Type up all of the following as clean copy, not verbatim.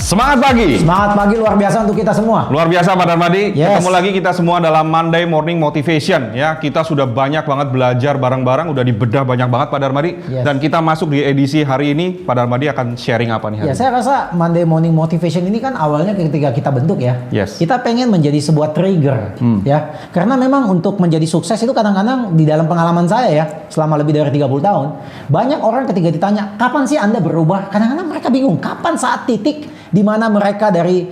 Semangat pagi. Semangat pagi luar biasa untuk kita semua. Luar biasa Pak Darmadi. Yes. Ketemu lagi kita semua dalam Monday Morning Motivation ya. Kita sudah banyak banget belajar bareng-bareng, udah dibedah banyak banget Pak Darmadi. Yes. Dan kita masuk di edisi hari ini, Pak Darmadi akan sharing apa nih hari Ya, ini? saya rasa Monday Morning Motivation ini kan awalnya ketika kita bentuk ya. Yes. Kita pengen menjadi sebuah trigger ya. Karena memang untuk menjadi sukses itu kadang-kadang di dalam pengalaman saya ya, selama lebih dari 30 tahun, banyak orang ketika ditanya, "Kapan sih Anda berubah?" Kadang-kadang mereka bingung, kapan saat titik di mana mereka dari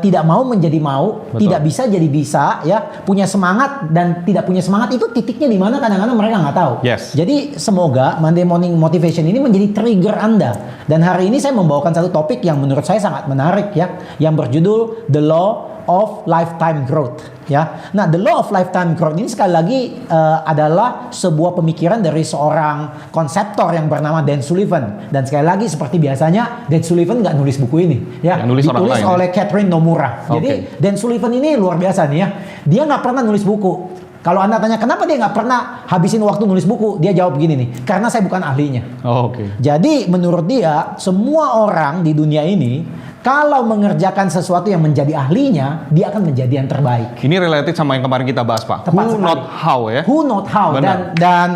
tidak mau menjadi mau, Betul. tidak bisa jadi bisa, ya, punya semangat dan tidak punya semangat, itu titiknya di mana kadang-kadang mereka nggak tahu. Yes. Jadi semoga Monday Morning Motivation ini menjadi trigger Anda. Dan hari ini saya membawakan satu topik yang menurut saya sangat menarik ya, yang berjudul The Law of Lifetime Growth. Ya, nah The Law of Lifetime Growth ini sekali lagi adalah sebuah pemikiran dari seorang konseptor yang bernama Dan Sullivan. Dan sekali lagi seperti biasanya Dan Sullivan nggak nulis buku ini, ya, Yang nulis orang ditulis lain, oleh Catherine Nomura. Jadi Dan Sullivan ini luar biasa nih ya. Dia nggak pernah nulis buku. Kalau Anda tanya kenapa dia nggak pernah habisin waktu nulis buku, dia jawab gini nih, karena saya bukan ahlinya. Jadi menurut dia, semua orang di dunia ini kalau mengerjakan sesuatu yang menjadi ahlinya, dia akan menjadi yang terbaik. Ini related sama yang kemarin kita bahas Pak. Tepat Who sekali. not how ya. Who not how. Benar. Dan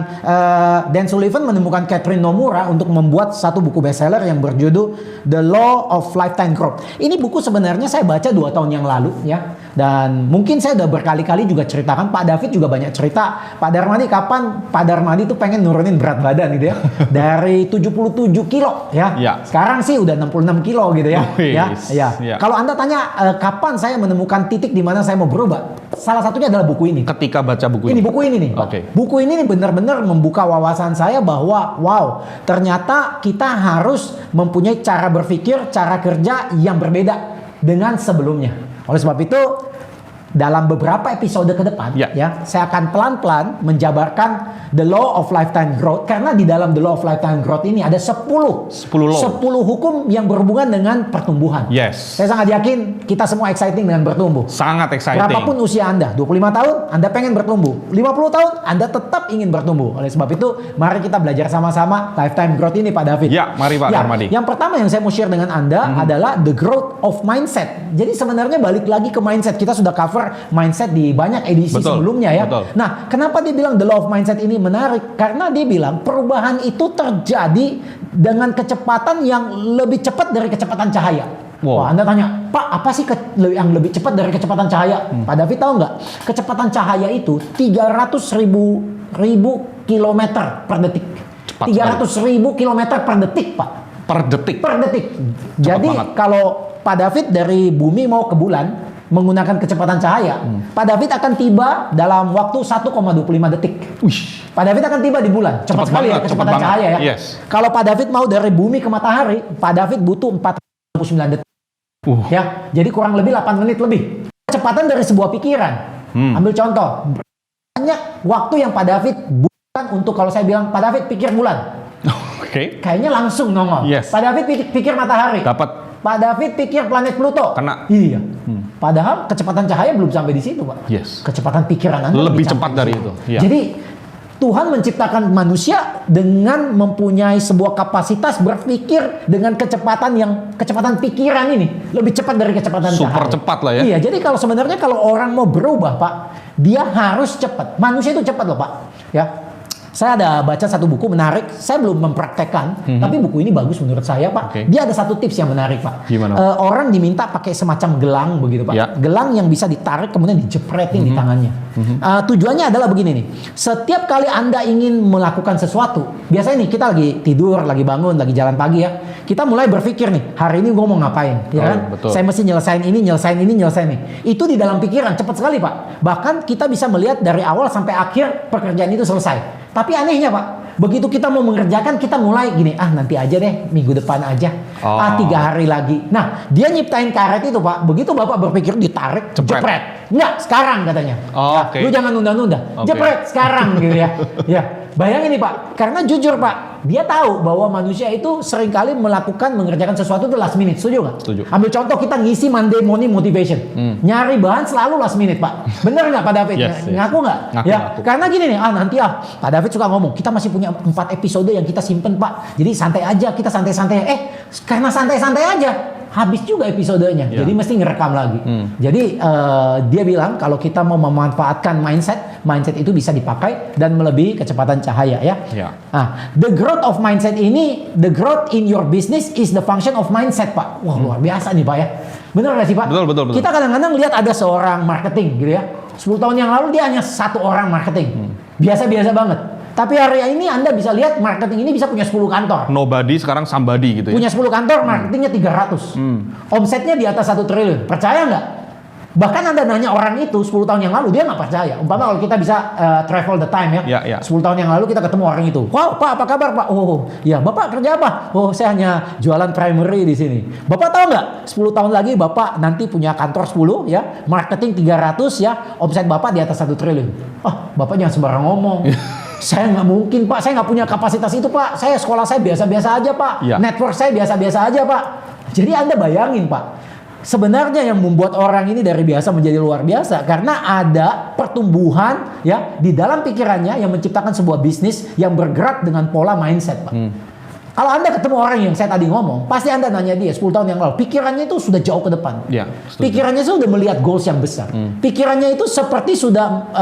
Dan Sullivan menemukan Catherine Nomura untuk membuat satu buku bestseller yang berjudul The Law of Lifetime Growth. Ini buku sebenarnya saya baca 2 tahun yang lalu ya. Dan mungkin saya udah berkali-kali juga ceritakan, Pak David juga banyak cerita, Pak Darmadi kapan Pak Darmadi tuh pengen nurunin berat badan gitu ya. Dari 77 kilo ya. Ya. Sekarang sih udah 66 kilo gitu ya. Wis. Ya. Ya. Kalau Anda tanya kapan saya menemukan titik di mana saya mau berubah, salah satunya adalah buku ini. Ketika baca buku Ini buku ini nih, Pak. Oke. Buku ini nih benar-benar membuka wawasan saya bahwa wow, ternyata kita harus mempunyai cara berpikir, cara kerja yang berbeda dengan sebelumnya. Oleh sebab itu, dalam beberapa episode ke depan, ya, saya akan pelan-pelan menjabarkan The Law of Lifetime Growth, karena di dalam The Law of Lifetime Growth ini ada 10 hukum yang berhubungan dengan pertumbuhan. Yes. Saya sangat yakin kita semua exciting dengan bertumbuh. Sangat exciting. Berapapun usia Anda, 25 tahun, Anda pengen bertumbuh. 50 tahun, Anda tetap ingin bertumbuh. Oleh sebab itu, mari kita belajar sama-sama Lifetime Growth ini, Pak David. Ya, mari Pak Darmadi. Yang pertama yang saya mau share dengan Anda adalah the growth of mindset. Jadi sebenarnya balik lagi ke mindset. Kita sudah cover mindset di banyak edisi sebelumnya ya. Betul. Nah, kenapa dia bilang the law of mindset ini menarik? Karena dia bilang perubahan itu terjadi dengan kecepatan yang lebih cepat dari kecepatan cahaya. Wow. Wah, Anda tanya, Pak, apa sih yang lebih cepat dari kecepatan cahaya? Pak David tahu nggak? Kecepatan cahaya itu 300.000 kilometer per detik. 300.000 kilometer per detik, Pak. Per detik. Per detik. Jadi banget. kalau Pak David dari bumi mau ke bulan menggunakan kecepatan cahaya, Pak David akan tiba dalam waktu 1,25 detik. Wih. Pak David akan tiba di bulan. Cepat sekali ya kecepatan cahaya ya. Yes. Kalau Pak David mau dari bumi ke matahari, Pak David butuh 49 detik. Ya, jadi kurang lebih 8 menit lebih. Kecepatan dari sebuah pikiran. Ambil contoh. Banyak waktu yang Pak David bukan untuk, kalau saya bilang, Pak David pikir bulan. Oke. Kayaknya langsung nongol. Yes. Pak David pikir matahari. Dapat. Pak David pikir planet Pluto. Kena. Iya. Padahal kecepatan cahaya belum sampai di situ, Pak. Yes. Kecepatan pikiran Anda Lebih sampai cepat di dari situ. itu. Iya. Jadi Tuhan menciptakan manusia dengan mempunyai sebuah kapasitas berpikir dengan kecepatan pikiran ini lebih cepat dari kecepatan cahaya. Super cepat lah ya. Iya, jadi sebenarnya kalau orang mau berubah, Pak, dia harus cepat. Manusia itu cepat loh, Pak. Ya. Saya ada baca satu buku menarik, saya belum mempraktekkan, tapi buku ini bagus menurut saya, Pak. Okay. Dia ada satu tips yang menarik, Pak. Gimana? Orang diminta pakai semacam gelang begitu, Pak. Ya. Gelang yang bisa ditarik kemudian dijepretin di tangannya. Tujuannya adalah begini nih. Setiap kali Anda ingin melakukan sesuatu, biasanya nih kita lagi tidur, lagi bangun, lagi jalan pagi ya. Kita mulai berpikir nih, hari ini gue mau ngapain, ya kan? Betul. Saya mesti nyelesain ini. Itu di dalam pikiran, cepat sekali, Pak. Bahkan kita bisa melihat dari awal sampai akhir pekerjaan itu selesai. Tapi anehnya, Pak, begitu kita mau mengerjakan, kita mulai gini, nanti aja deh, minggu depan aja, 3 hari lagi. Nah, dia nyiptain karet itu, Pak. Begitu Bapak berpikir, ditarik, jepret. Enggak, sekarang katanya. Lu jangan nunda-nunda, jepret sekarang gitu ya. Ya, bayangin nih, Pak, karena jujur, Pak, dia tahu bahwa manusia itu seringkali mengerjakan sesuatu itu last minute. Setuju nggak? Setuju. Ambil contoh, kita ngisi Monday Morning Motivation, nyari bahan selalu last minute, Pak. Bener nggak, Pak David? Yes. Ngaku nggak? Ngaku. Karena gini nih, nanti Pak David suka ngomong, kita masih punya 4 episode yang kita simpen, Pak. Jadi santai aja, kita santai-santai. Karena santai-santai aja, habis juga episodenya. Ya. Jadi mesti ngerekam lagi. Jadi dia bilang kalau kita mau memanfaatkan mindset itu bisa dipakai dan melebihi kecepatan cahaya ya. Ya. Nah, the growth of mindset ini, the growth in your business is the function of mindset, Pak. Wah, luar biasa nih, Pak ya. Benar nggak sih, Pak? Betul. Kita kadang-kadang lihat ada seorang marketing gitu ya. 10 tahun yang lalu dia hanya satu orang marketing. Biasa-biasa banget. Tapi hari ini Anda bisa lihat marketing ini bisa punya 10 kantor. Nobody sekarang somebody gitu ya. Punya 10 kantor, marketingnya 300. Omsetnya di atas 1 triliun. Percaya nggak? Bahkan Anda nanya orang itu 10 tahun yang lalu, dia nggak percaya. Umpama kalau kita bisa travel the time ya. Ya. 10 tahun yang lalu kita ketemu orang itu. Wow, Pak, apa kabar, Pak? Oh, ya, Bapak kerja apa? Oh, saya hanya jualan primary di sini. Bapak tahu nggak? 10 tahun lagi Bapak nanti punya kantor 10 ya, marketing 300 ya, omset Bapak di atas 1 triliun. Oh, Bapak jangan sembarang ngomong. Saya nggak mungkin, Pak. Saya nggak punya kapasitas itu, Pak. Sekolah saya biasa-biasa aja, Pak. Ya. Network saya biasa-biasa aja, Pak. Jadi Anda bayangin, Pak. Sebenarnya yang membuat orang ini dari biasa menjadi luar biasa karena ada pertumbuhan ya di dalam pikirannya yang menciptakan sebuah bisnis yang bergerak dengan pola mindset, Pak. Kalau Anda ketemu orang yang saya tadi ngomong, pasti Anda nanya dia 10 tahun yang lalu, pikirannya itu sudah jauh ke depan. Ya, setuju. Pikirannya sudah melihat goals yang besar. Pikirannya itu seperti sudah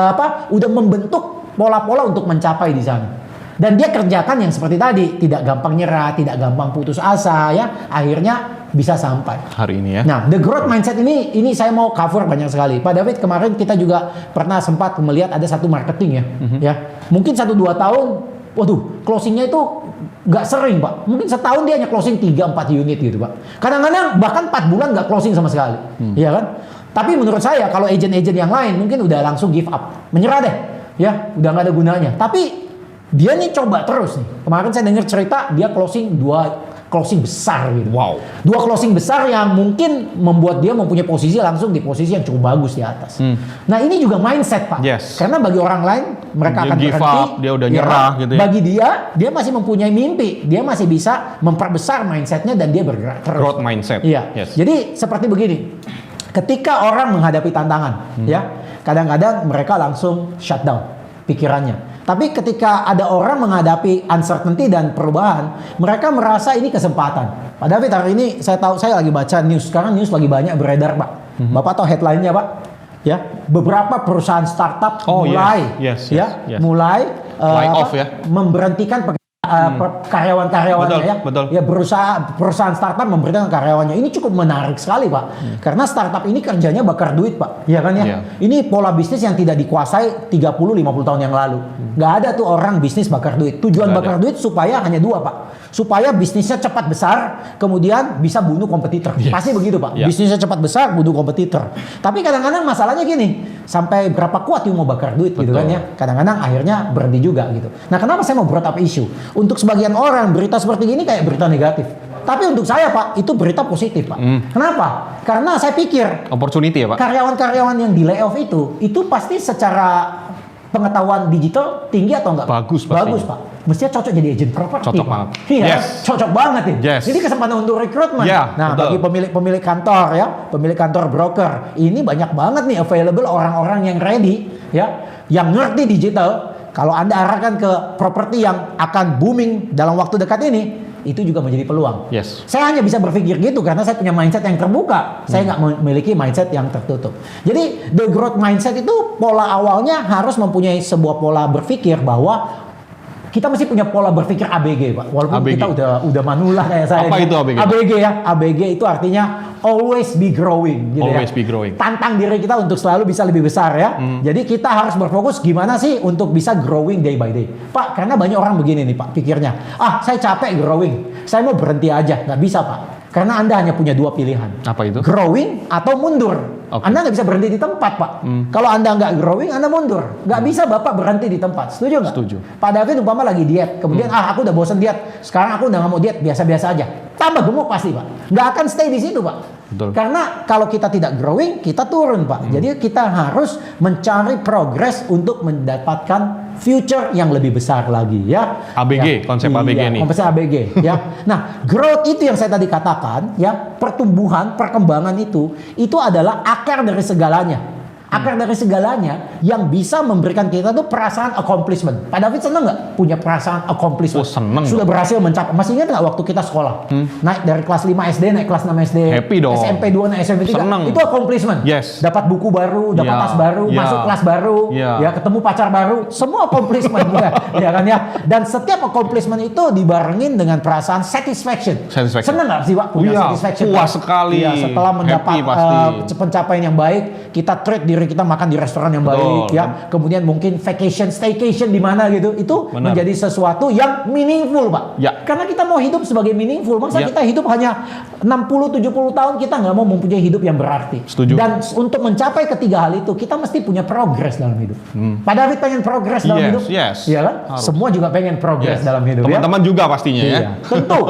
udah membentuk pola-pola untuk mencapai di sana. Dan dia kerjakan yang seperti tadi, tidak gampang nyerah, tidak gampang putus asa ya, akhirnya bisa sampai. Hari ini ya. Nah, the growth mindset ini saya mau cover banyak sekali. Pak David, kemarin kita juga pernah sempat melihat ada satu marketing ya. Mungkin 1-2 tahun, waduh, closingnya itu nggak sering, Pak. Mungkin setahun dia hanya closing 3-4 unit gitu, Pak. Kadang-kadang bahkan 4 bulan nggak closing sama sekali. Iya kan? Tapi menurut saya kalau agent-agent yang lain mungkin udah langsung give up. Menyerah deh. Ya, udah nggak ada gunanya. Tapi dia nih coba terus nih. Kemarin saya dengar cerita dia closing 2 closing besar gitu. Wow. 2 closing besar yang mungkin membuat dia mempunyai posisi langsung di posisi yang cukup bagus di atas. Nah, ini juga mindset, Pak. Yes. Karena bagi orang lain mereka Dia akan give berhenti. up, dia udah nyerah gitu ya. Bagi dia masih mempunyai mimpi. Dia masih bisa memperbesar mindsetnya dan dia bergerak terus. Growth mindset. Iya. Yes. Jadi seperti begini. Ketika orang menghadapi tantangan, ya, kadang-kadang mereka langsung shutdown pikirannya. Tapi ketika ada orang menghadapi uncertainty dan perubahan, mereka merasa ini kesempatan. Pak David, hari ini saya tahu saya lagi baca news. Sekarang news lagi banyak beredar, Pak. Bapak tahu headline-nya, Pak? Ya, beberapa perusahaan startup mulai mulai Lay-off ya. memberhentikan karyawan-karyawannya ya. Betul. Ya, perusahaan startup memberitakan karyawannya. Ini cukup menarik sekali, Pak. Karena startup ini kerjanya bakar duit, Pak. Iya kan ya? Iya. Ini pola bisnis yang tidak dikuasai 30-50 tahun yang lalu. Nggak ada tuh orang bisnis bakar duit. Tujuan Nggak bakar duit supaya hanya 2, Pak. Supaya bisnisnya cepat besar, kemudian bisa bunuh kompetitor. Yes. Pasti begitu, Pak. Yeah. Bisnisnya cepat besar, bunuh kompetitor. Tapi kadang-kadang masalahnya gini, sampai berapa kuat you mau bakar duit gitu kan ya. Kadang-kadang akhirnya berhenti juga gitu. Nah, kenapa saya mau brought up issue? Untuk sebagian orang berita seperti ini kayak berita negatif. Tapi untuk saya, Pak, itu berita positif, Pak. Kenapa? Karena saya pikir Opportunity ya, Pak. karyawan-karyawan yang di layoff itu pasti secara pengetahuan digital tinggi atau enggak? Bagus pasti. Bagus, Pak. Mestinya cocok jadi agent properti. Cocok Pak. banget. Iya, Yes. cocok banget nih. Yes. Jadi kesempatan untuk rekrutmen. Ya, Nah, betul. bagi pemilik kantor ya, pemilik kantor broker, ini banyak banget nih available orang-orang yang ready ya, yang ngerti digital. Kalau Anda arahkan ke properti yang akan booming dalam waktu dekat ini, itu juga menjadi peluang. Yes. Saya hanya bisa berpikir gitu karena saya punya mindset yang terbuka. Saya nggak memiliki mindset yang tertutup. Jadi the growth mindset itu pola awalnya harus mempunyai sebuah pola berpikir bahwa kita mesti punya pola berpikir ABG, Pak. Walaupun ABG. kita udah manula kayak saya. Apa itu ABG, Pak? ABG ya. ABG itu artinya always be growing gitu Always ya. be growing. Tantang diri kita untuk selalu bisa lebih besar ya. Jadi kita harus berfokus gimana sih untuk bisa growing day by day. Pak, karena banyak orang begini nih, Pak, pikirnya. Saya capek growing. Saya mau berhenti aja. Nggak bisa, Pak. Karena Anda hanya punya 2 pilihan. Apa itu? Growing atau mundur. Oke. Anda nggak bisa berhenti di tempat, Pak. Kalau Anda nggak growing, Anda mundur. Nggak bisa Bapak berhenti di tempat. Setuju nggak? Setuju. Pak David umpama lagi diet. Kemudian, aku udah bosan diet. Sekarang aku udah nggak mau diet. Biasa-biasa aja. Tambah gemuk pasti, Pak. Nggak akan stay di situ, Pak. Betul. Karena kalau kita tidak growing, kita turun, Pak. Jadi kita harus mencari progress untuk mendapatkan future yang lebih besar lagi, ya. ABG, konsep ABG nih. Konsep ABG, ya. Nah, growth itu yang saya tadi katakan, ya, pertumbuhan, perkembangan itu adalah akar dari segalanya. Akar dari segalanya yang bisa memberikan kita tuh perasaan accomplishment. Pak David seneng nggak punya perasaan accomplishment? Oh, seneng Sudah dong. berhasil mencapai. Masih ingat nggak waktu kita sekolah? Naik dari kelas 5 SD, naik kelas 6 SD. Happy dong. SMP 2, naik SMP 3. Seneng. Itu accomplishment. Yes. Dapat buku baru, dapat Ya, tas baru, ya. masuk kelas baru, Ya. ya ketemu pacar baru. Semua accomplishment. Ya kan ya. Dan setiap accomplishment itu dibarengin dengan perasaan satisfaction. Seneng nggak sih Pak punya Iya, satisfaction? puas Pak? sekali. Iya, setelah mendapat Happy pasti. pencapaian yang baik, kita treat diri kita makan di restoran yang baik, Betul. ya. Kemudian mungkin vacation, staycation di mana gitu. Itu Benar. menjadi sesuatu yang meaningful, Pak. Ya. Karena kita mau hidup sebagai meaningful. Masa Ya. kita hidup hanya 60-70 tahun, kita nggak mau mempunyai hidup yang berarti. Setuju. Dan untuk mencapai ketiga hal itu, kita mesti punya progres dalam hidup. Pak David pengen progres dalam Yes, hidup? yes. Iya kan? Harus. Semua juga pengen progres Yes. dalam hidup, ya. Teman-teman juga pastinya ya. Iya, tentu.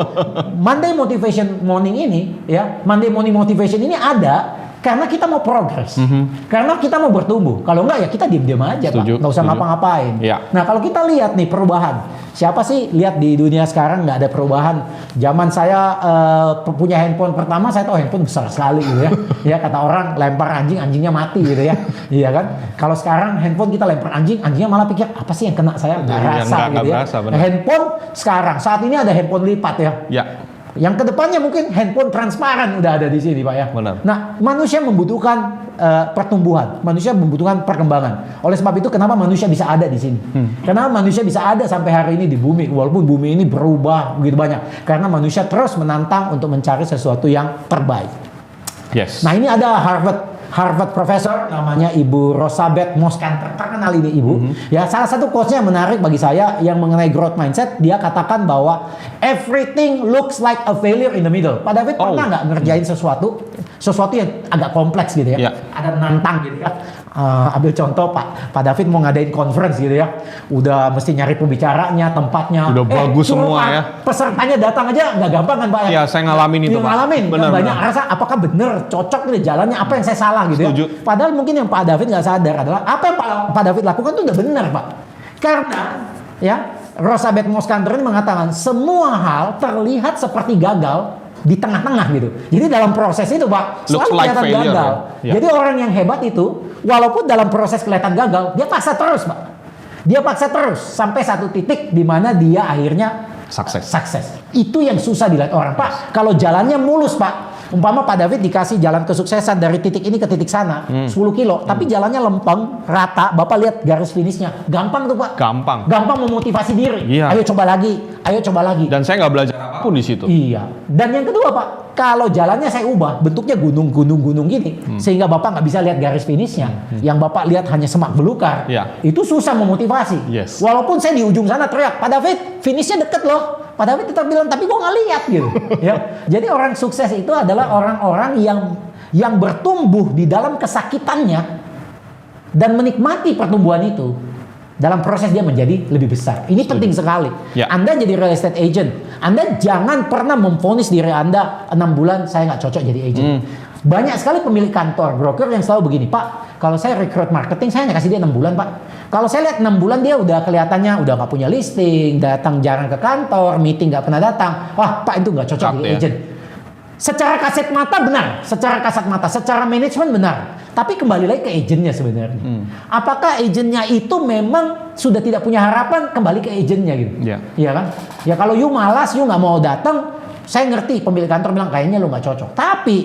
Monday Motivation Morning ini, ya, Monday Morning Motivation ini ada karena kita mau progres, karena kita mau bertumbuh. Kalau enggak ya kita diam-diam aja, Pak. Setuju, Nggak usah setuju. ngapa-ngapain. Iya. Nah kalau kita lihat nih perubahan, siapa sih lihat di dunia sekarang nggak ada perubahan? Zaman saya punya handphone pertama, saya tahu handphone besar sekali gitu ya. Ya kata orang lempar anjing, anjingnya mati gitu ya. Iya kan? Kalau sekarang handphone kita lempar anjing, anjingnya malah pikir apa sih yang kena saya? Nggak Iya, rasa nggak gitu ya. berasa, benar. Handphone sekarang saat ini ada handphone lipat ya. Ya. Yang kedepannya mungkin handphone transparan udah ada di sini Pak ya. Benar. Nah manusia membutuhkan pertumbuhan, manusia membutuhkan perkembangan. Oleh sebab itu kenapa manusia bisa ada di sini? Kenapa manusia bisa ada sampai hari ini di bumi, walaupun bumi ini berubah begitu banyak. Karena manusia terus menantang untuk mencari sesuatu yang terbaik. Yes. Nah ini ada Harvard profesor namanya Ibu Rosabeth Moskanter, terkenal ini Ibu. Ya salah satu quotes-nya yang menarik bagi saya yang mengenai growth mindset. Dia katakan bahwa everything looks like a failure in the middle. Pak David pernah nggak ngerjain sesuatu yang agak kompleks gitu ya, Ya. ada menantang gitu ya. Ambil contoh Pak David mau ngadain conference gitu ya, udah mesti nyari pembicaranya, tempatnya. Udah bagus suruh semua Pak, ya. Pesertanya datang aja nggak gampang kan Pak? Iya, saya ngalamin itu, Pak. Ngalamin, Benar, banyak benar. rasa apakah benar cocok nih jalannya, apa yang saya salah gitu Setuju. ya. Padahal mungkin yang Pak David nggak sadar adalah apa yang Pak David lakukan itu udah benar Pak. Karena ya Rosabeth Moskanter ini mengatakan semua hal terlihat seperti gagal di tengah-tengah gitu. Jadi dalam proses itu Pak Looks selalu like kelihatan failure, gagal. ya. Jadi orang yang hebat itu walaupun dalam proses kelihatan gagal, dia paksa terus Pak. Dia paksa terus sampai satu titik di mana dia akhirnya sukses. Itu yang susah dilihat orang Pak. Kalau jalannya mulus Pak, umpama Pak David dikasih jalan kesuksesan dari titik ini ke titik sana 10 kilo, tapi jalannya lempeng, rata, Bapak lihat garis finishnya, gampang tuh Pak. Gampang. Gampang memotivasi diri. Iya. Ayo coba lagi, ayo coba lagi. Dan saya nggak belajar apapun di situ. Iya. Dan yang kedua Pak, kalau jalannya saya ubah, bentuknya gunung gini, sehingga Bapak nggak bisa lihat garis finishnya, yang Bapak lihat hanya semak belukar, Iya. itu susah memotivasi. Yes. Walaupun saya di ujung sana teriak, Pak David, finishnya deket loh. Pak David tetap bilang, tapi gua nggak lihat gitu. Ya. Jadi orang sukses itu adalah orang-orang yang bertumbuh di dalam kesakitannya dan menikmati pertumbuhan itu. Dalam proses dia menjadi lebih besar. Ini penting sekali. Ya. Anda jadi real estate agent, Anda jangan pernah memvonis diri Anda 6 bulan saya nggak cocok jadi agent. Banyak sekali pemilik kantor, broker yang selalu begini, Pak, kalau saya rekrut marketing, saya hanya kasih dia 6 bulan, Pak. Kalau saya lihat 6 bulan dia udah kelihatannya udah nggak punya listing, datang jarang ke kantor, meeting nggak pernah datang. Wah, Pak itu nggak cocok Cut jadi ya. agent. Secara kasat mata benar, secara manajemen benar. Tapi kembali lagi ke agennya sebenarnya. Apakah agennya itu memang sudah tidak punya harapan, kembali ke agennya gitu. Iya. Iya kan? Ya kalau you malas, you nggak mau datang, saya ngerti pemilik kantor bilang kayaknya lu nggak cocok. Tapi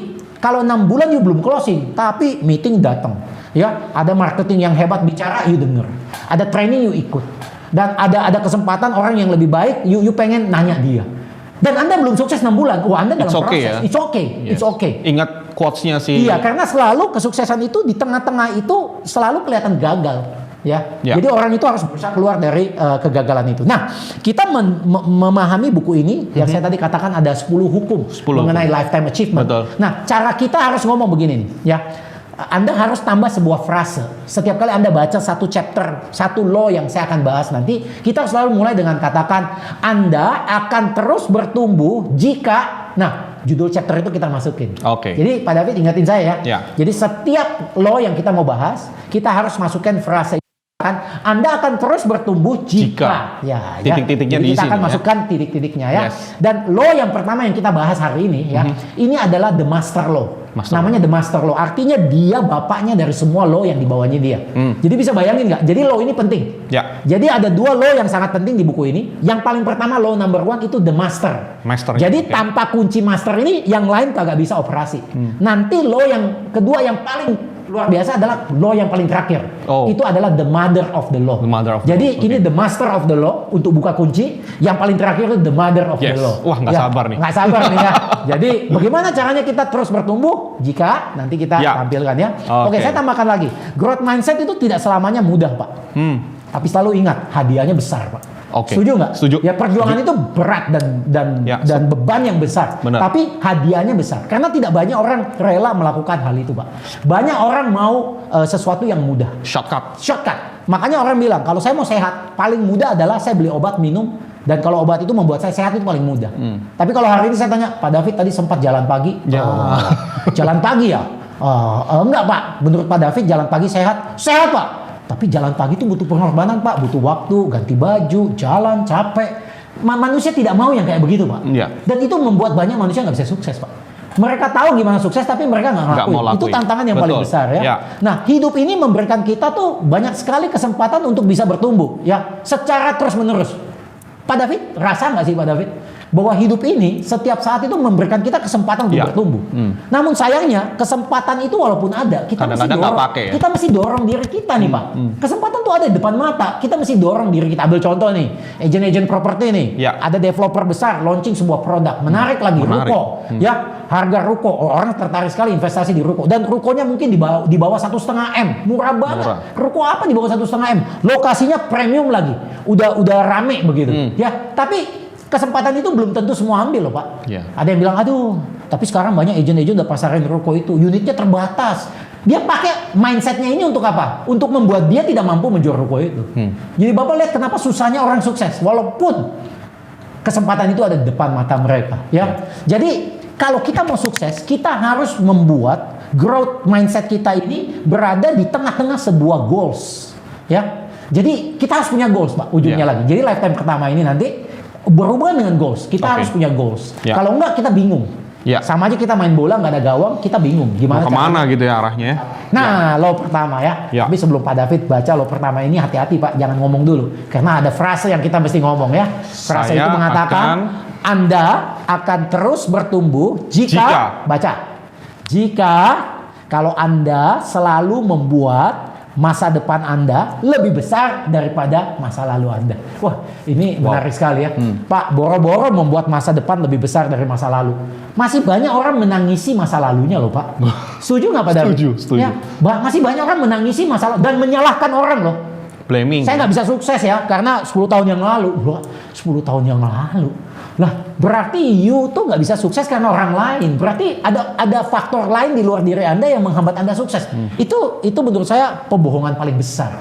kalau 6 bulan you belum closing, tapi meeting datang. Ya, ada marketing yang hebat bicara, you denger. Ada training you ikut. Dan ada kesempatan orang yang lebih baik, you pengen nanya dia. Dan Anda belum sukses 6 bulan. Wah, Anda dalam It's okay, proses. ya? It's okay. Yes. It's okay. Ingat quotes-nya sih. Iya, karena selalu kesuksesan itu di tengah-tengah itu selalu kelihatan gagal. Ya. Ya. Jadi orang itu harus berusaha keluar dari kegagalan itu. Nah, kita memahami buku ini yang saya tadi katakan ada 10 hukum 10 mengenai hukum. lifetime achievement. Betul. Nah, cara kita harus ngomong begini nih, ya. Anda harus tambah sebuah frase. Setiap kali Anda baca satu chapter, satu law yang saya akan bahas nanti, kita selalu mulai dengan katakan Anda akan terus bertumbuh jika, nah, judul chapter itu kita masukin. Oke. Jadi Pak David ingetin saya ya. Ya. Jadi setiap law yang kita mau bahas, kita harus masukkan frase kan Anda akan terus bertumbuh jika. Ya, titik-titiknya jadi di kita sini akan ya. masukkan titik-titiknya ya. Yes. Dan law yang pertama yang kita bahas hari ini ya, ini adalah the master law. Namanya the master law. Artinya dia bapaknya dari semua law yang di bawahnya dia. Jadi bisa bayangin nggak? Jadi law ini penting. Ya. Jadi ada 2 law yang sangat penting di buku ini. Yang paling pertama law number 1 itu the master. Jadi tanpa kunci master ini yang lain kagak bisa operasi. Nanti law yang kedua yang paling luar biasa adalah law yang paling terakhir. Itu adalah the mother of the law. Jadi ini the master of the law untuk buka kunci. Yang paling terakhir itu the mother of the law. Wah, nggak sabar nih. Nggak sabar nih ya. Jadi bagaimana caranya kita terus bertumbuh? Jika nanti kita tampilkan ya. Oke, saya tambahkan lagi. Growth mindset itu tidak selamanya mudah, Pak. Tapi selalu ingat hadiahnya besar, Pak. Setuju nggak? Setuju. Ya perjuangan itu berat dan beban yang besar. Benar. Tapi hadiahnya besar. Karena tidak banyak orang rela melakukan hal itu, Pak. Banyak orang mau sesuatu yang mudah. Shortcut. Makanya orang bilang kalau saya mau sehat, paling mudah adalah saya beli obat minum. Dan kalau obat itu membuat saya sehat itu paling mudah. Tapi kalau hari ini saya tanya, Pak David tadi sempat jalan pagi? Jalan pagi ya? Enggak, Pak. Menurut Pak David jalan pagi sehat? Sehat, Pak. Tapi jalan pagi itu butuh pengorbanan, Pak. Butuh waktu, ganti baju, jalan, capek. Manusia tidak mau yang kayak begitu, Pak. Dan itu membuat banyak manusia nggak bisa sukses, Pak. Mereka tahu gimana sukses, tapi mereka nggak ngelakuin. Itu tantangan yang paling besar ya. Nah, hidup ini memberikan kita tuh banyak sekali kesempatan untuk bisa bertumbuh, ya, secara terus-menerus. Pak David, rasa nggak sih Pak David? Bahwa hidup ini setiap saat itu memberikan kita kesempatan untuk bertumbuh. Namun sayangnya kesempatan itu walaupun ada, kita mesti dorong diri kita nih Pak. Kesempatan tuh ada di depan mata, kita mesti dorong diri kita. Ambil contoh nih, agent properti nih, ada developer besar launching sebuah produk, menarik lagi, ruko, ya harga ruko, orang tertarik sekali investasi di ruko, dan rukonya mungkin di bawah 1,5 M, murah banget. Ruko apa di bawah 1,5 M? Lokasinya premium lagi, udah rame begitu, ya. Tapi kesempatan itu belum tentu semua ambil loh Pak. Ada yang bilang, aduh, tapi sekarang banyak agent udah pasarin ruko itu, unitnya terbatas. Dia pakai mindsetnya ini untuk apa? Untuk membuat dia tidak mampu menjual ruko itu. Jadi Bapak lihat kenapa susahnya orang sukses, walaupun kesempatan itu ada di depan mata mereka. Ya. Jadi kalau kita mau sukses, kita harus membuat growth mindset kita ini berada di tengah-tengah sebuah goals. Ya. Jadi kita harus punya goals Pak, ujungnya lagi. Jadi lifetime pertama ini nanti berhubungan dengan goals. Kita harus punya goals. Kalau enggak kita bingung. Sama aja kita main bola nggak ada gawang, kita bingung gimana kemana gitu ya arahnya. Nah, law pertama ya. Tapi sebelum Pak David baca law pertama ini, hati-hati Pak, jangan ngomong dulu. Karena ada frase yang kita mesti ngomong ya. Frase itu mengatakan Anda akan terus bertumbuh jika kalau Anda selalu membuat masa depan Anda lebih besar daripada masa lalu Anda. Wah, ini menarik sekali ya. Pak, boro-boro membuat masa depan lebih besar dari masa lalu. Masih banyak orang menangisi masa lalunya loh Pak. Setuju nggak Pak David? Setuju. Ya, masih banyak orang menangisi masa lalu dan menyalahkan orang loh. Blaming. Saya nggak bisa sukses ya karena 10 tahun yang lalu. Wah, 10 tahun yang lalu. Lah, berarti you tuh nggak bisa sukses karena orang lain. Berarti ada faktor lain di luar diri Anda yang menghambat Anda sukses. Itu menurut saya pembohongan paling besar.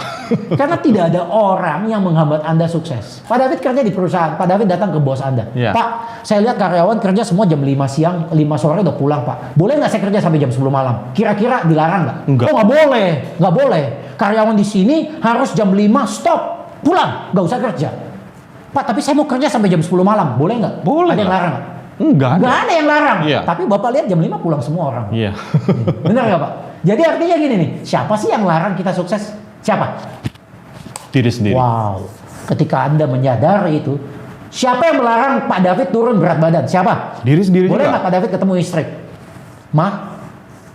Karena tidak ada orang yang menghambat Anda sukses. Pak David kerja di perusahaan. Pak David datang ke bos Anda. Pak, saya lihat karyawan kerja semua jam 5 siang, 5 sore udah pulang Pak. Boleh nggak saya kerja sampai jam 10 malam? Kira-kira dilarang nggak? Enggak. Oh nggak boleh. Nggak boleh. Karyawan di sini harus jam 5 stop. Pulang. Nggak usah kerja. Pak, tapi saya mau kerja sampai jam 10 malam. Boleh nggak? Boleh. Ada yang larang nggak? Nggak ada yang larang. Tapi Bapak lihat jam 5 pulang semua orang. Benar nggak Pak? Jadi artinya gini nih, siapa sih yang larang kita sukses? Siapa? Diri sendiri. Wow. Ketika Anda menyadari itu, siapa yang melarang Pak David turun berat badan? Siapa? Diri sendiri Boleh juga. nggak Pak David ketemu istri? Ma,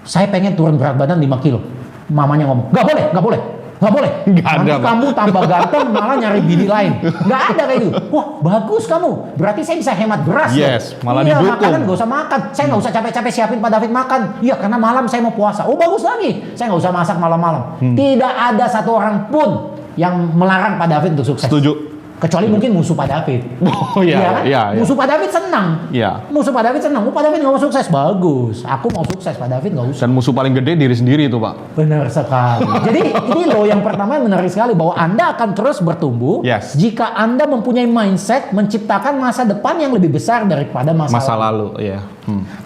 saya pengen turun berat badan 5 kilo. Mamanya ngomong, nggak boleh, nggak boleh. Nggak boleh. Nanti kamu tambah ganteng malah nyari bini lain. Nggak ada kayak gitu. Wah, bagus kamu. Berarti saya bisa hemat beras. Malah didukung. Makanan nggak usah makan. Saya nggak usah capek-capek siapin Pak David makan. Iya, karena malam saya mau puasa. Oh, bagus lagi. Saya nggak usah masak malam-malam. Tidak ada satu orang pun yang melarang Pak David untuk sukses. Setuju. Kecuali mungkin musuh Pak David. Kan? Musuh Pak David senang. Musuh Pak David senang. Pak David nggak mau sukses. Bagus. Aku mau sukses. Pak David nggak usah. Dan musuh paling gede diri sendiri itu Pak. Benar sekali. Jadi ini loh yang pertama yang menarik sekali. Bahwa Anda akan terus bertumbuh. Jika Anda mempunyai mindset menciptakan masa depan yang lebih besar daripada masa lalu.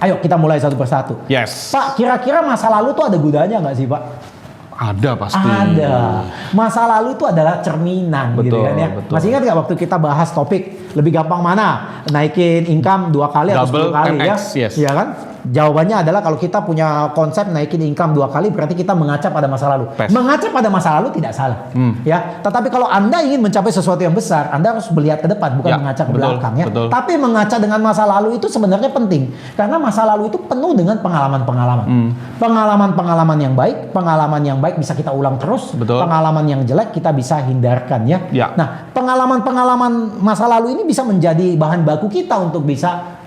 Ayo kita mulai satu persatu. Pak, kira-kira masa lalu tuh ada gunanya nggak sih Pak? Ada pasti. Ada. Masa lalu itu adalah cerminan, gitu kan ya. Masih ingat nggak waktu kita bahas topik lebih gampang mana? Naikin income 2 kali atau 10 kali 10x, ya? Iya kan? Jawabannya adalah kalau kita punya konsep naikin income 2 kali, berarti kita mengaca pada masa lalu. Pes. Mengaca pada masa lalu tidak salah, ya. Tetapi kalau Anda ingin mencapai sesuatu yang besar, Anda harus melihat ke depan, bukan Ya, mengaca ke betul, belakang, ya. betul. Tapi mengaca dengan masa lalu itu sebenarnya penting, karena masa lalu itu penuh dengan pengalaman-pengalaman. Pengalaman-pengalaman yang baik bisa kita ulang terus. Betul. Pengalaman yang jelek kita bisa hindarkan, ya. Ya. Nah, pengalaman-pengalaman masa lalu ini bisa menjadi bahan baku kita untuk bisa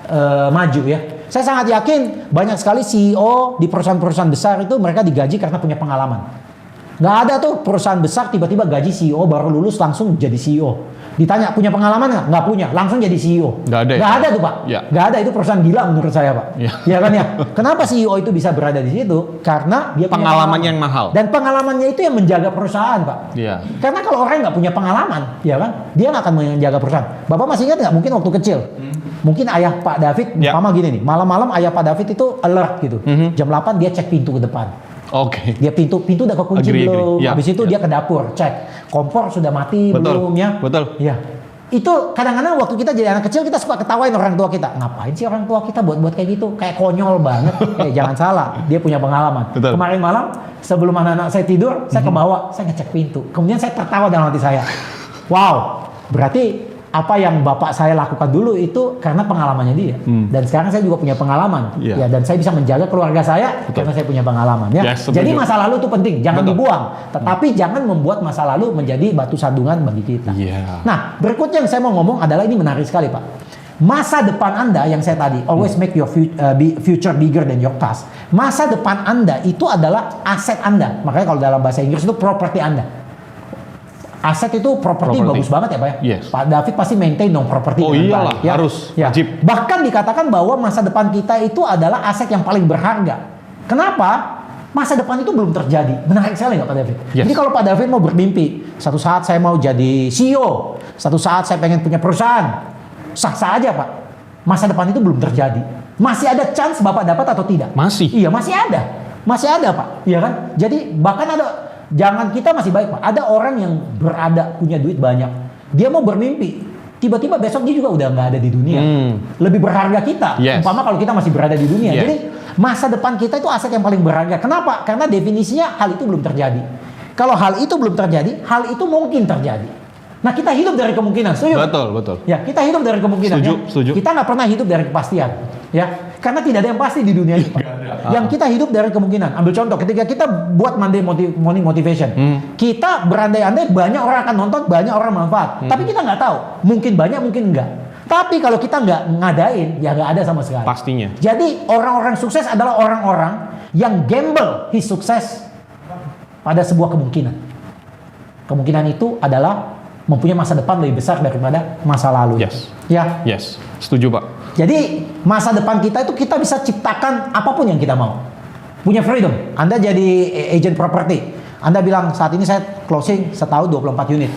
maju, ya. Saya sangat yakin banyak sekali CEO di perusahaan-perusahaan besar itu mereka digaji karena punya pengalaman. Nggak ada tuh perusahaan besar tiba-tiba gaji CEO baru lulus langsung jadi CEO. Ditanya punya pengalaman nggak? Nggak punya, langsung jadi CEO. Nggak ada ya? Nggak ada tuh Pak. Ya. Nggak ada, itu perusahaan gila menurut saya Pak. Ya. Ya kan ya. Kenapa CEO itu bisa berada di situ? Karena dia punya Pengalaman pengalaman yang mahal. Dan pengalamannya itu yang menjaga perusahaan Pak. Iya. Karena kalau orang nggak punya pengalaman, ya kan, dia nggak akan menjaga perusahaan. Bapak masih ingat nggak? Mungkin waktu kecil, mungkin ayah Pak David, Ya. umpama gini nih, malam-malam ayah Pak David itu alert gitu. Jam 8 dia cek pintu ke depan. Oke. Dia pintu udah kekunci Agree. belum? Ya, Habis itu ya. dia ke dapur, cek kompor sudah mati Betul, belum ya? betul. Ya. Itu kadang-kadang waktu kita jadi anak kecil kita suka ketawain orang tua kita. Ngapain sih orang tua kita buat kayak gitu? Kayak konyol banget. Jangan salah, dia punya pengalaman. Betul. Kemarin malam sebelum anak-anak saya tidur, saya ke bawah, saya ngecek pintu. Kemudian saya tertawa dalam hati saya. Wow, berarti apa yang bapak saya lakukan dulu itu karena pengalamannya dia. Dan sekarang saya juga punya pengalaman. Iya. Ya, dan saya bisa menjaga keluarga saya karena saya punya pengalaman. Ya. Yes, setuju. Jadi masa lalu itu penting, jangan Betul. dibuang. Tetapi jangan membuat masa lalu menjadi batu sandungan bagi kita. Iya. Nah, berikutnya yang saya mau ngomong adalah ini menarik sekali Pak. Masa depan Anda yang saya tadi, always make your future bigger than your past. Masa depan Anda itu adalah aset Anda. Makanya kalau dalam bahasa Inggris itu properti Anda. Aset itu properti bagus banget ya Pak ya. Yes. Pak David pasti maintain dong properti Oh dengan iyalah, baik, ya. harus, Ya. wajib. Bahkan dikatakan bahwa masa depan kita itu adalah aset yang paling berharga. Kenapa? Masa depan itu belum terjadi. Menarik sekali nggak Pak David? Yes. Jadi kalau Pak David mau bermimpi, satu saat saya mau jadi CEO, satu saat saya pengen punya perusahaan, sah-sah aja Pak. Masa depan itu belum terjadi. Masih ada chance Bapak dapat atau tidak? Masih. Iya, masih ada. Masih ada Pak. Iya kan? Jadi bahkan ada, jangan kita masih baik Pak. Ada orang yang punya duit banyak. Dia mau bermimpi. Tiba-tiba besok dia juga udah nggak ada di dunia. Lebih berharga kita. Yes. Umpama kalau kita masih berada di dunia. Yes. Jadi masa depan kita itu aset yang paling berharga. Kenapa? Karena definisinya hal itu belum terjadi. Kalau hal itu belum terjadi, hal itu mungkin terjadi. Nah kita hidup dari kemungkinan. Setuju? Betul, betul. Ya, kita hidup dari kemungkinan. Setuju, ya. setuju. Kita nggak pernah hidup dari kepastian, ya. Karena tidak ada yang pasti di dunia ini. Pak. Yang kita hidup dari kemungkinan. Ambil contoh, ketika kita buat Morning Motivation, kita berandai-andai banyak orang akan nonton, banyak orang manfaat. Tapi kita nggak tahu, mungkin banyak, mungkin enggak. Tapi kalau kita nggak ngadain, ya nggak ada sama sekali. Pastinya. Jadi orang-orang sukses adalah orang-orang yang gamble his sukses pada sebuah kemungkinan. Kemungkinan itu adalah mempunyai masa depan lebih besar daripada masa lalu. Yes. Ya. Yes. Setuju Pak. Jadi masa depan kita itu kita bisa ciptakan apapun yang kita mau. Punya freedom. Anda jadi agent property. Anda bilang saat ini saya closing setahun 24 unit.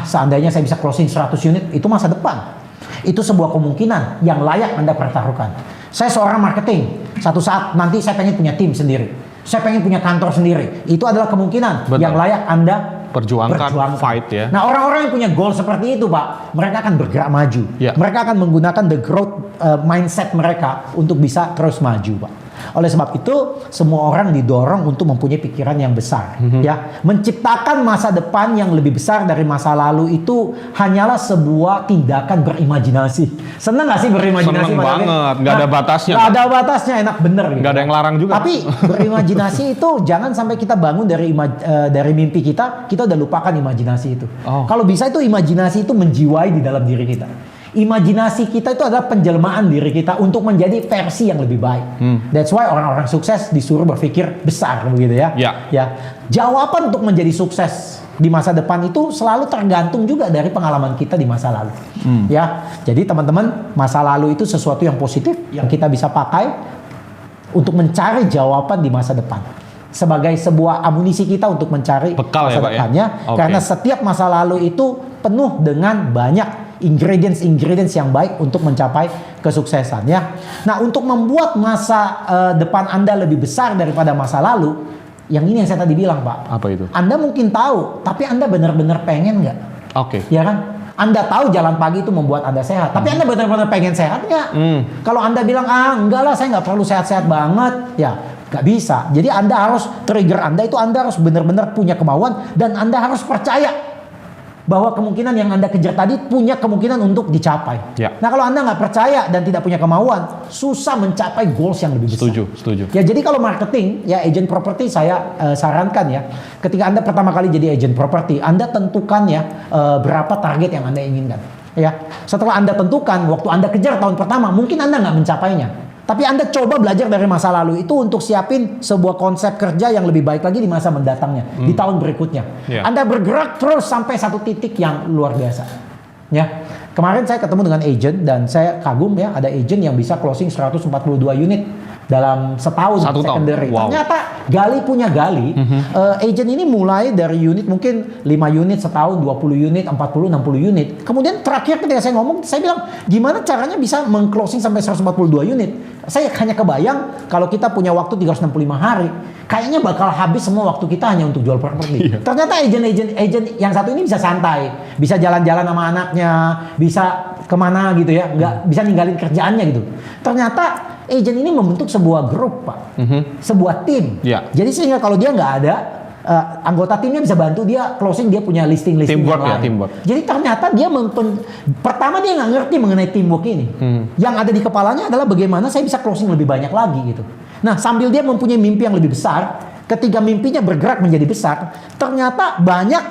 Seandainya saya bisa closing 100 unit, itu masa depan. Itu sebuah kemungkinan yang layak Anda pertaruhkan. Saya seorang marketing. Satu saat nanti saya pengen punya tim sendiri. Saya pengen punya kantor sendiri. Itu adalah kemungkinan Betul. yang layak Anda Perjuangkan, fight ya. Nah orang-orang yang punya goal seperti itu Pak, mereka akan bergerak maju. Ya. Mereka akan menggunakan the growth mindset mereka untuk bisa terus maju Pak. Oleh sebab itu semua orang didorong untuk mempunyai pikiran yang besar. Ya, menciptakan masa depan yang lebih besar dari masa lalu itu hanyalah sebuah tindakan berimajinasi. Senang nggak sih berimajinasi? Seneng Pak David? banget, nggak ada batasnya, Nggak Pak. ada batasnya, enak bener. Gitu. Nggak ada yang larang juga. Tapi berimajinasi itu jangan sampai kita bangun dari mimpi kita udah lupakan imajinasi itu. Oh. Kalau bisa itu imajinasi itu menjiwai di dalam diri kita. Imajinasi kita itu adalah penjelmaan diri kita untuk menjadi versi yang lebih baik. That's why orang-orang sukses disuruh berpikir besar begitu ya. Ya. Jawaban untuk menjadi sukses di masa depan itu selalu tergantung juga dari pengalaman kita di masa lalu. Ya. Jadi teman-teman, masa lalu itu sesuatu yang positif yang kita bisa pakai untuk mencari jawaban di masa depan. Sebagai sebuah amunisi kita untuk mencari Bekal masa ya, Pak, ya? depannya. Oke. Karena setiap masa lalu itu penuh dengan banyak ingredients yang baik untuk mencapai kesuksesan ya. Nah, untuk membuat masa depan Anda lebih besar daripada masa lalu, yang ini yang saya tadi bilang Pak. Apa itu? Anda mungkin tahu, tapi Anda benar-benar pengen nggak? Oke. Ya kan? Anda tahu jalan pagi itu membuat Anda sehat, tapi Anda benar-benar pengen sehat nggak? Kalau Anda bilang, enggak lah, saya nggak perlu sehat-sehat banget, ya nggak bisa. Jadi Anda harus, trigger Anda itu Anda harus benar-benar punya kemauan, dan Anda harus percaya bahwa kemungkinan yang Anda kejar tadi punya kemungkinan untuk dicapai. Ya. Nah, kalau Anda nggak percaya dan tidak punya kemauan, susah mencapai goals yang lebih besar. Setuju. Ya, jadi kalau marketing, ya agent property saya sarankan ya, ketika Anda pertama kali jadi agent property, Anda tentukan ya berapa target yang Anda inginkan. Ya, setelah Anda tentukan, waktu Anda kejar tahun pertama, mungkin Anda nggak mencapainya. Tapi Anda coba belajar dari masa lalu itu untuk siapin sebuah konsep kerja yang lebih baik lagi di masa mendatangnya, di tahun berikutnya. Yeah. Anda bergerak terus sampai satu titik yang luar biasa. Ya, kemarin saya ketemu dengan agent dan saya kagum ya, ada agent yang bisa closing 142 unit dalam setahun secondary. Wow. Ternyata gali punya gali. Agent ini mulai dari unit mungkin 5 unit setahun, 20 unit, 40, 60 unit. Kemudian terakhir ketika saya ngomong, saya bilang, gimana caranya bisa meng-closing sampai 142 unit? Saya hanya kebayang kalau kita punya waktu 365 hari, kayaknya bakal habis semua waktu kita hanya untuk jual properti. Ternyata agent yang satu ini bisa santai, bisa jalan-jalan sama anaknya, bisa kemana gitu ya, nggak bisa ninggalin kerjaannya gitu. Ternyata agent ini membentuk sebuah grup, Pak, sebuah tim. Yeah. Jadi sehingga kalau dia nggak ada, anggota timnya bisa bantu dia closing, dia punya listing Teamwork yang lain. ya, teamwork. Jadi ternyata dia pertama dia nggak ngerti mengenai teamwork ini. Yang ada di kepalanya adalah bagaimana saya bisa closing lebih banyak lagi gitu. Nah, sambil dia mempunyai mimpi yang lebih besar, ketika mimpinya bergerak menjadi besar, ternyata banyak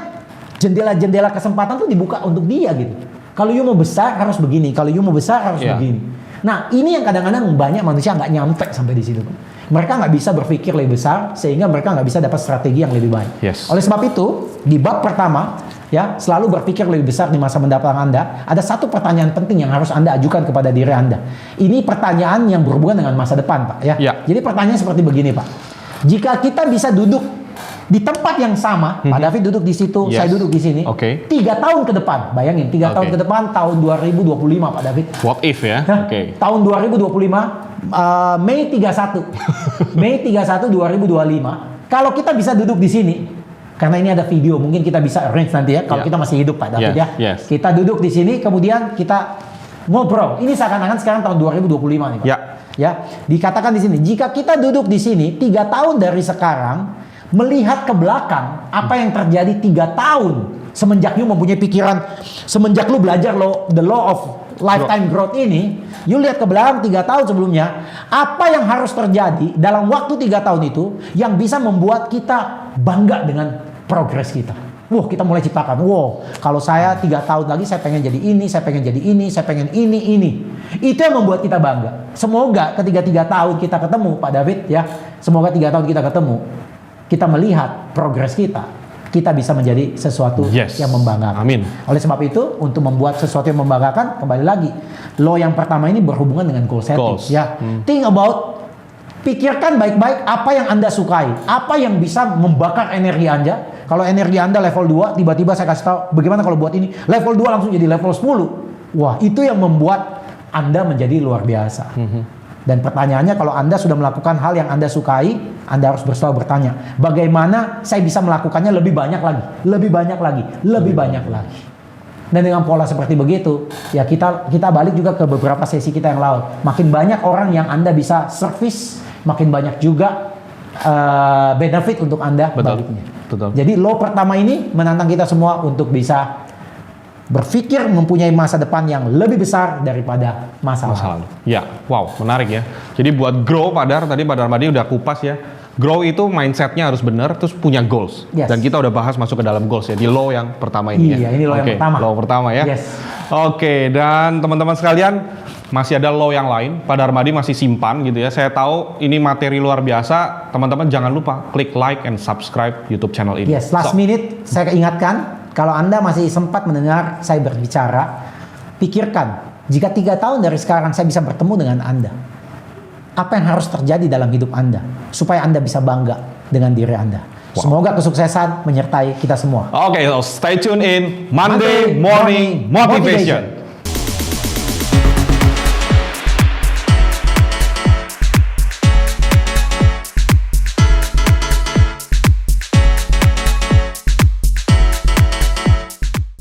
jendela-jendela kesempatan tuh dibuka untuk dia gitu. Kalau you mau besar harus begini, kalau you mau besar harus begini. Nah, ini yang kadang-kadang banyak manusia nggak nyampe sampai di situ. Mereka nggak bisa berpikir lebih besar, sehingga mereka nggak bisa dapat strategi yang lebih baik. Yes. Oleh sebab itu, di bab pertama, ya selalu berpikir lebih besar di masa mendatang Anda. Ada satu pertanyaan penting yang harus Anda ajukan kepada diri Anda. Ini pertanyaan yang berhubungan dengan masa depan, Pak. Ya. Jadi pertanyaan seperti begini, Pak. Jika kita bisa duduk di tempat yang sama, Pak David duduk di situ, saya duduk di sini. 3 tahun ke depan, bayangin 3 tahun ke depan, tahun 2025, Pak David. What if ya? Tahun 2025, Mei 31, Mei 31 2025. Kalau kita bisa duduk di sini, karena ini ada video, mungkin kita bisa arrange nanti ya. Kalau kita masih hidup, Pak David ya. Kita duduk di sini, kemudian kita ngobrol. Ini seakan-akan sekarang tahun 2025 nih, Pak. Ya, dikatakan di sini, jika kita duduk di sini 3 tahun dari sekarang, melihat ke belakang apa yang terjadi 3 tahun semenjak you mempunyai pikiran, semenjak lu belajar the law of lifetime growth ini, you lihat ke belakang 3 tahun sebelumnya, apa yang harus terjadi dalam waktu 3 tahun itu yang bisa membuat kita bangga dengan progres kita. Kita mulai ciptakan, kalau saya 3 tahun lagi saya pengen jadi ini, saya pengen jadi ini, saya pengen ini. Itu yang membuat kita bangga. Semoga ketika 3 tahun kita ketemu, Pak David ya, semoga 3 tahun kita ketemu, kita melihat progres kita bisa menjadi sesuatu yang membanggakan. Amin. Oleh sebab itu, untuk membuat sesuatu yang membanggakan, kembali lagi, law yang pertama ini berhubungan dengan goal setting. Ya, think about, pikirkan baik-baik apa yang Anda sukai, apa yang bisa membakar energi Anda. Kalau energi Anda level 2, tiba-tiba saya kasih tahu, bagaimana kalau buat ini level 2 langsung jadi level 10. Itu yang membuat Anda menjadi luar biasa. Dan pertanyaannya, kalau Anda sudah melakukan hal yang Anda sukai, Anda harus selalu bertanya, bagaimana saya bisa melakukannya lebih banyak lagi, lebih banyak lagi, lebih banyak lagi. Dan dengan pola seperti begitu, ya kita balik juga ke beberapa sesi kita yang lalu. Makin banyak orang yang Anda bisa service, makin banyak juga benefit untuk Anda baliknya. Jadi law pertama ini menantang kita semua untuk bisa berpikir mempunyai masa depan yang lebih besar daripada masa lalu. Ya, wow, menarik ya. Jadi buat grow, tadi Pak Darmadi udah kupas ya. Grow itu mindsetnya harus benar, terus punya goals. Dan kita udah bahas masuk ke dalam goals ya, di law yang pertama ini ya. Iya, ini law yang pertama. Law pertama ya. Dan teman-teman sekalian, masih ada law yang lain. Pak Darmadi masih simpan gitu ya. Saya tahu ini materi luar biasa. Teman-teman jangan lupa klik like and subscribe YouTube channel ini. Last minute saya ingatkan, kalau Anda masih sempat mendengar saya berbicara, pikirkan, jika 3 tahun dari sekarang saya bisa bertemu dengan Anda, apa yang harus terjadi dalam hidup Anda, supaya Anda bisa bangga dengan diri Anda. Semoga kesuksesan menyertai kita semua. So stay tune in Monday Morning Motivation.